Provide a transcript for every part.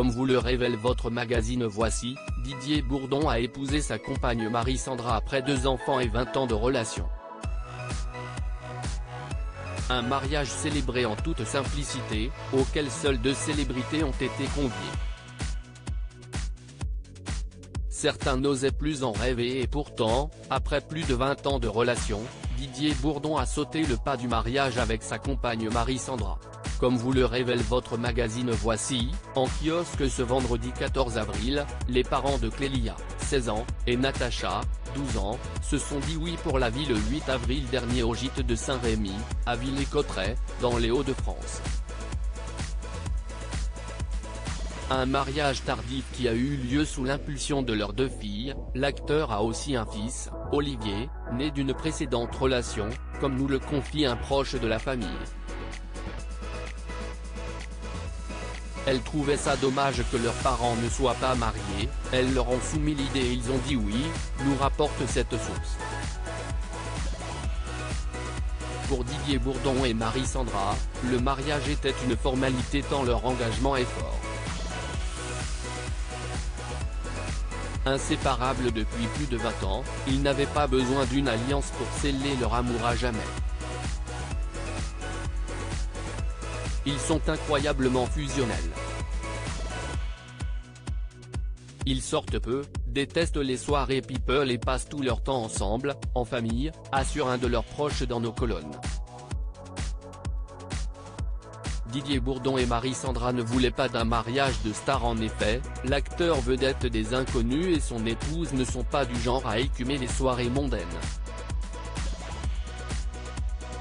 Comme vous le révèle votre magazine Voici, Didier Bourdon a épousé sa compagne Marie-Sandra après 2 enfants et 20 ans de relation. Un mariage célébré en toute simplicité, auquel seules 2 célébrités ont été conviées. Certains n'osaient plus en rêver et pourtant, après plus de 20 ans de relation, Didier Bourdon a sauté le pas du mariage avec sa compagne Marie-Sandra. Comme vous le révèle votre magazine Voici, en kiosque ce vendredi 14 avril, les parents de Clélia, 16 ans, et Natacha, 12 ans, se sont dit oui pour la vie le 8 avril dernier au gîte de Saint-Rémy, à Villers-Cotterêts, dans les Hauts-de-France. Un mariage tardif qui a eu lieu sous l'impulsion de leurs 2 filles, l'acteur a aussi un fils, Olivier, né d'une précédente relation, comme nous le confie un proche de la famille. Elles trouvaient ça dommage que leurs parents ne soient pas mariés, elles leur ont soumis l'idée et ils ont dit oui, nous rapporte cette source. Pour Didier Bourdon et Marie-Sandra, le mariage était une formalité tant leur engagement est fort. Inséparables depuis plus de 20 ans, ils n'avaient pas besoin d'une alliance pour sceller leur amour à jamais. Ils sont incroyablement fusionnels. Ils sortent peu, détestent les soirées people et passent tout leur temps ensemble, en famille, assure un de leurs proches dans nos colonnes. Didier Bourdon et Marie-Sandra ne voulaient pas d'un mariage de star en effet, l'acteur vedette des Inconnus et son épouse ne sont pas du genre à écumer les soirées mondaines.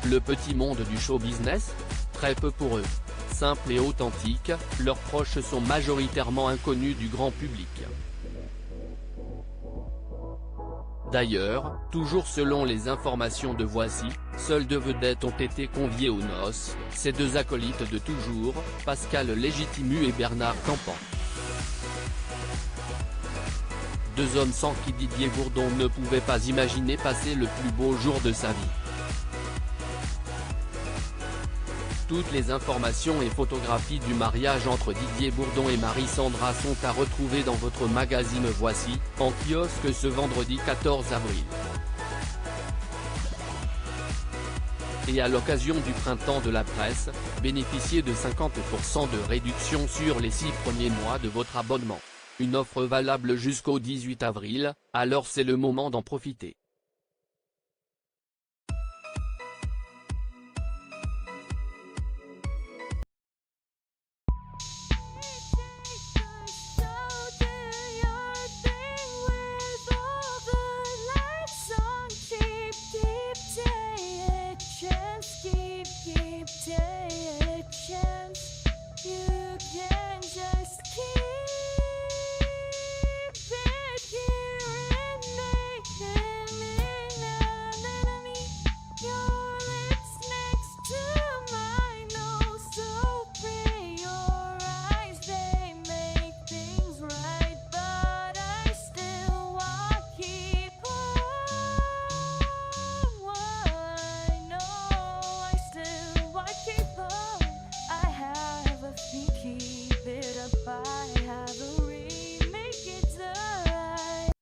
Le petit monde du show business ? Très peu pour eux. Simples et authentiques, leurs proches sont majoritairement inconnus du grand public. D'ailleurs, toujours selon les informations de Voici, seules 2 vedettes ont été conviées aux noces, ces 2 acolytes de toujours, Pascal Légitimu et Bernard Campan. 2 hommes sans qui Didier Bourdon ne pouvait pas imaginer passer le plus beau jour de sa vie. Toutes les informations et photographies du mariage entre Didier Bourdon et Marie-Sandra sont à retrouver dans votre magazine Voici, en kiosque ce vendredi 14 avril. Et à l'occasion du printemps de la presse, bénéficiez de 50% de réduction sur les 6 premiers mois de votre abonnement. Une offre valable jusqu'au 18 avril, alors c'est le moment d'en profiter.